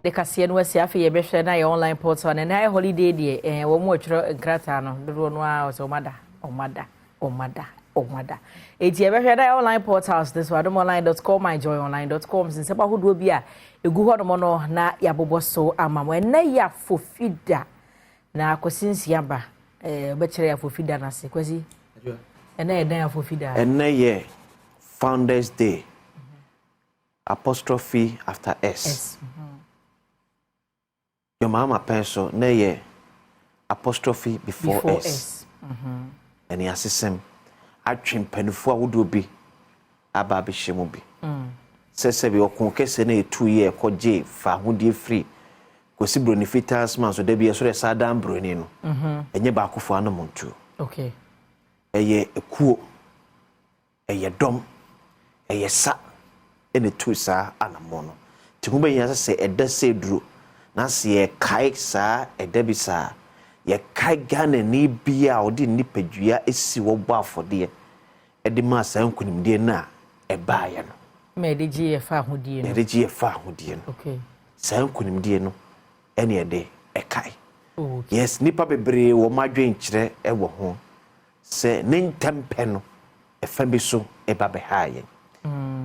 the kase no asi afi ye behwe na ye online portal na na holiday dey wo mo twro nkrata no do no a so omada eti ye behwe na online portals this adomonline.com myjoyonline.com since ba hodo bi a egu ho no no na yabobo so ama mo na ya fofida na kosinsia ba obekere ya fofida na se kwasi na ye dan ya fofida na ye Founders Day apostrophe after S. Your mama pencil na ye apostrophe before S. And the assistant atwem panifo a wodo bi aba be hyemu bi. Sese bi okon kese na 2 year ko je fa hodie free. Kosi broni fitas man so da bi so resa dan broni no. Enye ba akofo anu montu. Okay. Eye ekuo. Eye dom. Eye sa ene tu sa anamono. Ti hu be yan se eda se duro. Na se ye kai sa eda bi sa. Ye kai Ghana ni bia odi nipadua esi wo bo afode edi ma san kunimde na eba ya no me de ji ye fa hodie no me de ji ye fa hodie no okay san kunimde no ene ede e kai okay yes nipa bebre wo madwen kire e wo ho se ne ntempe no e fa bi so e ba be ha ye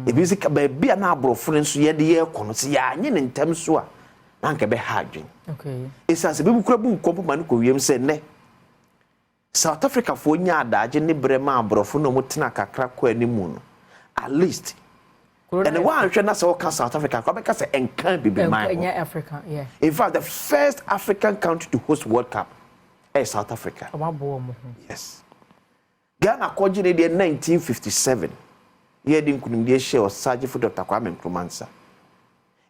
e bi sika ba bia na abrofo nso ye de ye kono se ya anye ne ntem so a na nka be ha adwen. Okay. Esa se be bukura bu nkompo man ko wiem se ne. South Africa fo nya adaje ne brema abrofo no mutena kakra ko animu no. At least. And the one hwe na se ka South Africa ko be ka se enkan bibi man. Kenya Africa, yeah. In fact, the first African country to host World Cup is South Africa. Yes. Ghana koji ne 1957. Ye din kunimde share osaje fu Dr. Kwame Nkrumah.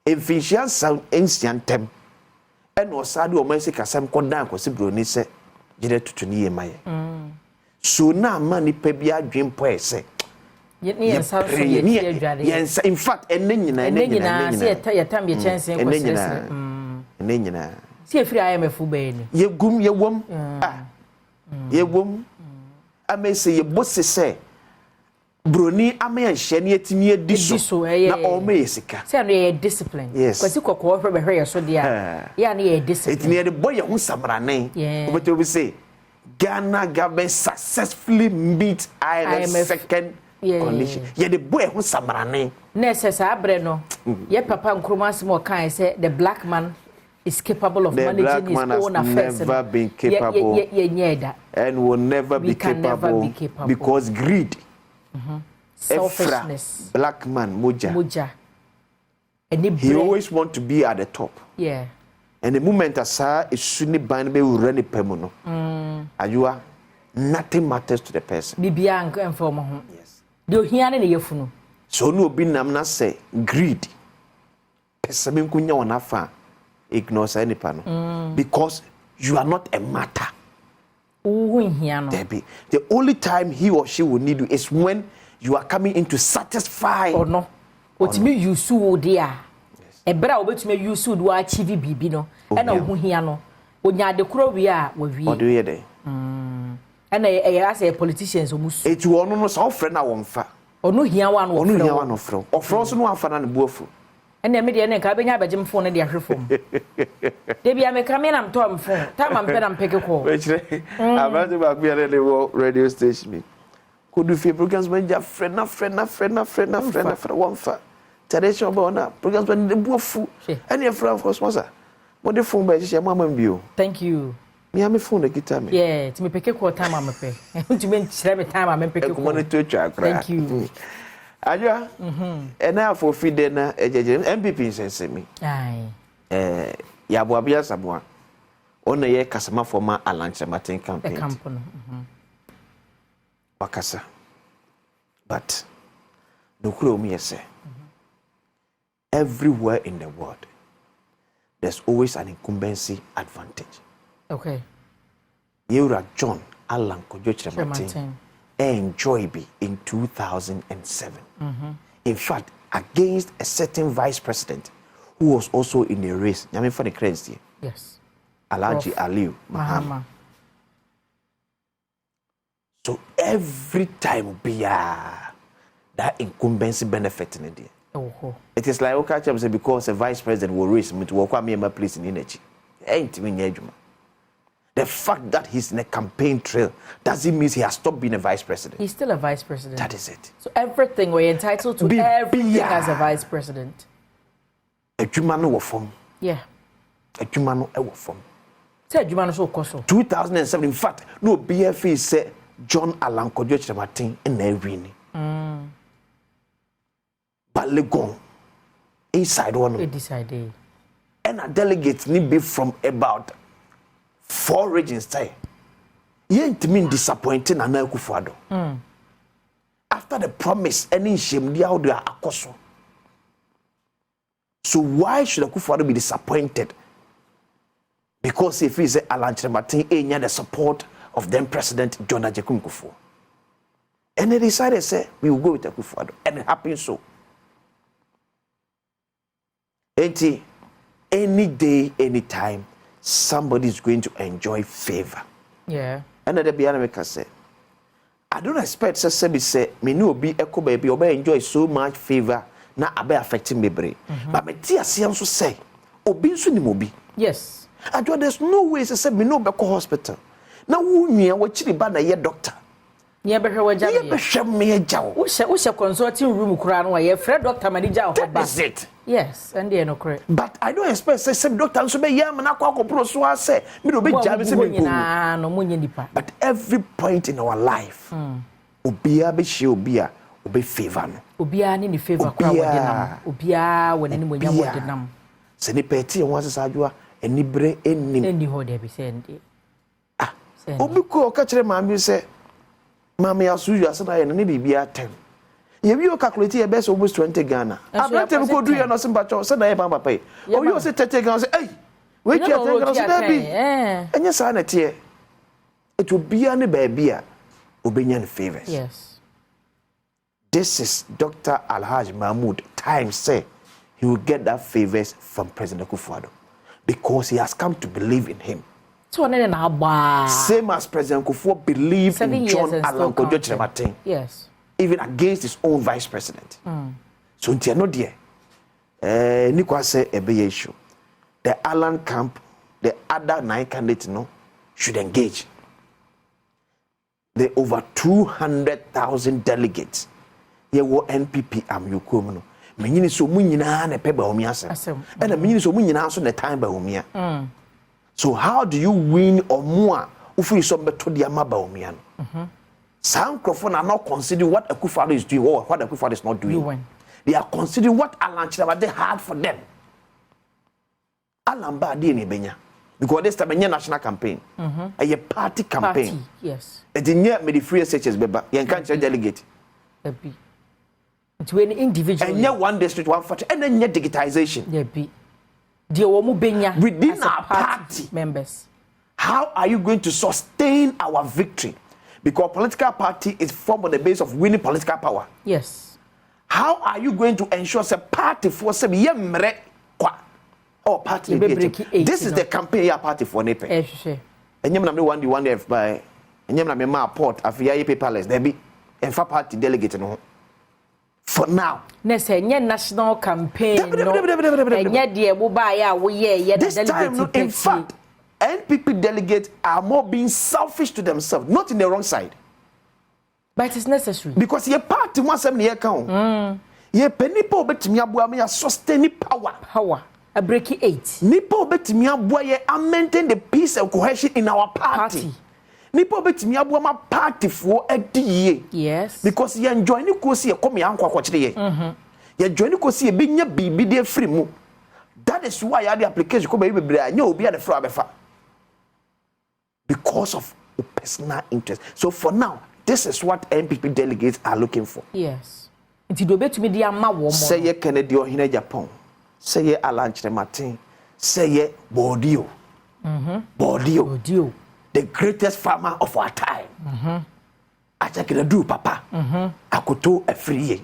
Efficient sound ancient tem and osade o man se kasam kodan kwasi broni se gire tutuni ye maye so na ma ni pa bia dwen po ese ye sound so ye adwade yes in fact ennyina se ye tam ye chance ko stress ennyina se efiri IMF be ni ye gum ye wom ye wom amese ye bosse se broni ame hye ne atimi adiso na o me yesika say no ye discipline kwasi kokko hwe be hwe ye so dia ya na ye discipline etini de boy ye hu samrane obeto bi say Ghana government successfully meet IMF second condition ye de boy hu samrane necessary abre no ye papa Nkrumah mo kan say the black man is capable of managing his own affairs. Never been capable and will never be capable because greed. Selfishness. Black man, Muja. He always want to be at the top. Yeah. And the moment I saw is soon ban be run pemuno. Ayua, nothing matters to the person. Bibian and for yes. Do hear any yefunu. So no be namna say greed. Pesamin kunya wanafa ignores any pano. Because you are not a matter. The only time he or she will need you is when you are coming in to satisfy or no. What me you so dear. E bra obetumi you so do achieve bibi no. E na ohu hia no. Onya de kro wi a wa wi. What do you dey? E na as a politicians omusu. Eti wono no so ofre na wonfa. Ono hia wa no ofre. Ono hia wa no ofre. Ofre so no afa na ne buafu. Ene me de ne ka benya abagem phone ne de ahwefom. De bia me kame na mto am phone. Ta ma mpe na mpeke ko. We chire. About ba bia ne radio station me. Could you feel programs when ja friend one fa. Tradition ba na programs when de buafu. Ene e friend for sponsor. Mo de phone ba je mama mbio. Thank you. Me am phone the guitar me. Yeah, to me peke ko time am pe. To me chire me time am peke ko. Thank you. Aja and now for feed na MPP sense me ya bo abia sabua ona ye kasama former Alanche Martin campaign wakasa but no kuro me say everywhere in the world there's always an incumbency advantage. Okay. Yura John Alan Kojo Martin enjoy be in 2007. In fact, against a certain vice president who was also in the race. I mean, for the credits. Yes. Alhaji Aliu Mahama. So every time be that incumbency benefit in it. Oh. It is like okay, say because a vice president will raise me to work at me my place in energy. Ain't me nyejuma. The fact that he's in a campaign trail doesn't mean he has stopped being a vice president. He's still a vice president. That is it. So everything we're entitled to everything as a vice president. Adwuma no wo fom. Yeah. Adwuma no e wo fom. Say adwuma no so koso. 2007 in fact no BFE say John Alan Kodjo Chiramatin na wini. Balegon inside one. They decided. And a delegate need be from about 4 regions say. Yent mean disappointing and Akufo-Addo. After the promise any shame dia how they are akoso. So why should Akufo-Addo be disappointed? Because if he say Alan Chiramatin enya the support of then President John Agyekum Kufuor. And they decided say we will go with Akufo-Addo. And it happened so. Any day, anytime, somebody is going to enjoy favor. Yeah. And then the Bianca say, I don't expect say me no be echo baby or enjoy so much favor na abe affecting me brain. But me tia so say obi nso ni mobi. Yes. I do there's no way say me no be go hospital. Na wo nua wo chiri ba na ye doctor. Ye be hwe waja me. Ye be hwe me jaw. Wo she consulting room kura no ye frɛ doctor manager ho ba. That is it. Yes, and they no correct. But I don't expect say doctor nso be yam na kwa kopro so say me do be jam say me go. But every point in our life, obia be she obia obe favor no. Obia ni favor kwa wode nam. Obia woni ni monya wode nam. Se ni peti won asesa adwa enibre enim. Eni ho de be say ndi. Ah. Obi ko ka kire maami say maami asu yu asena ye ne bibia 10. Ye wi o calculate ye best almost 20 Ghana. Abrante bi ko du ye no simbacho say na ye papa pay. O wi o say 30 Ghana say hey. We ki 30 Ghana say that be. Enya sa na tie. It will be any baby obedient favors. Yes. This is Dr. Alhaji Mahmoud. Time say he will get that favors from President Akufo-Addo because he has come to believe in him. So same as President Akufo believed in John Alan Kodjo Chiramatin. Yes. Even against his own vice president. So until no dear, Nikwa say a big issue. The Alan camp, the other 9 candidates no should engage. The over 200,000 delegates. Here were NPP am no. Menyini so mu nyina na pe ba omi asem. And menyini so mu nyina so na time ba omi a. So how do you win or more ufiri so beto dia ma ba omi a no? Some Crawford are not considering what Akufo-Addo is doing or what Akufo-Addo is not doing. They are considering what Alan Chirabade had for them. Alan ba dey ni benya. Because this time a national campaign. A party campaign. Party, yes. It didn't me the free SHS beba. You can't delegate. To any individual. And one district, one party, and then digitization. Within our party members. How are you going to sustain our victory? Because political party is formed on the basis of winning political power. Yes. How are you going to ensure a party for some yemre kwa or party? This is the campaign ya party for Nepe. And you know one the one if by and you know my port afia paperless there be and for party delegate no. For now. This national campaign. This time, no, in fact, NPP delegates are more being selfish to themselves, not in the wrong side. But it's necessary. Because your party wants them near count. Your penny po bet me abuame sustain power. Power. A breaky 8. Nipo bet me abuaye and maintain the peace and cohesion in our party. Nipo bet me abuama party for a day. Yes. Because you enjoy ni kosi e come yanko akwachire. You enjoy ni kosi e binya bibi de free mu. That is why the application come be bra nya obi a the floor abefa. Because of personal interest. So for now, this is what NPP delegates are looking for. Yes. Nti do betumi dia ma wo mo. Say ye Kennedy Ohene Japan. Say ye Alan Chiramatin. Say ye Bodio. Bodio. The greatest farmer of our time. Achakira do papa. Akoto afriye.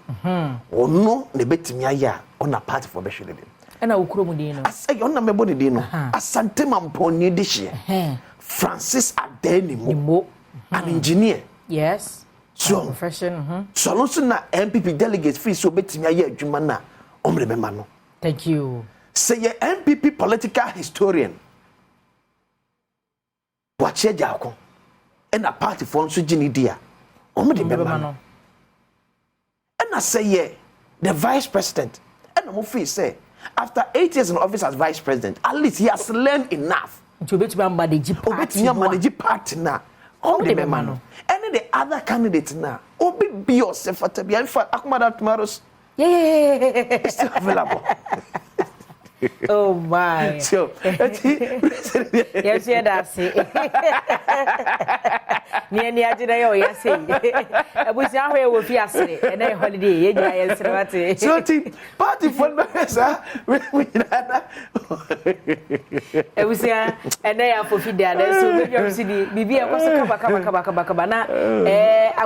Ono ne betumi aya on a party for beshele. And I will chrome dino. I say on na mebodi dino. Asante mamponi this year. Francis Adenimo, an engineer. Yes. So profession. So also na MPP delegates free so betimi aye adwuma na omre bema no. Thank you. Say ye MPP political historian. Wache jako. And a party for nso gini dia. Omre bema no. And I say ye the vice president. And I'm feel say after 8 years in office as vice president, at least he has learned enough. To be to manage party now. All the man. Any the other candidates now. Obi be yourself at be in fact Akumada tomorrow's. Yeah. Still available. Oh my. So yes, that's it. Near today, oh, yes, I was out here with yesterday and a holiday. Yes, so party for I was here and they are for feed there. So maybe I'm seeing Bibi. I was I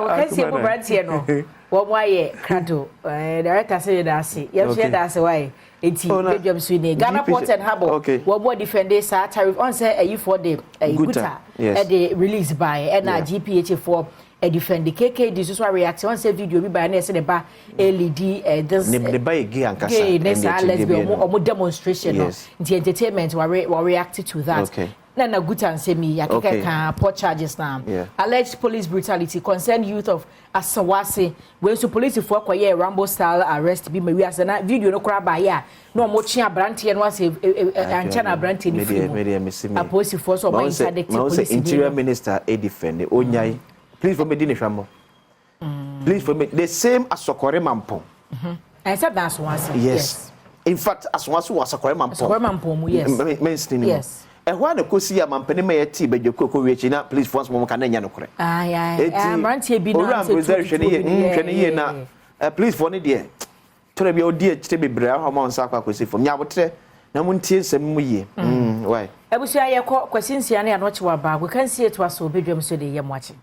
will see a brand here. No, what why, Crado, director say that's it. Yes, that's why. It's Belgium Sweden, Ghana Port and Harbour. Okay. What more defenders tariff on say a for the Guta at the release by GPH for a defend the KK. This is why reaction on say video by an SNB LED. This the buy gay lesbian or demonstration. The entertainment were reacted to that. Okay. Nana Guta and say me, I port charges now. Alleged police brutality concern youth of Asawase. When so police for a Rambo style arrest be Maria Sana video no crab by ya. No more chia branty and was a China branty in a police force of my interior minister a defend the Onyai. Please for me dinner shambo. Please for me the same as Sokore Mampo. I said that's once. Yes. In fact, as once was Sokore Mampo. Yes. Yes. And why the Kosia Mampene may tea, but your cocoa richina, please once more can no correct. I'm ranty be no please for any dear. To be your dear Timmy Bra, Hamon Saka could see from Yabotre, Namuntian some way. Why? I wish I caught Quesinsiani and watch our bag. We can see it was so big, so they am watching.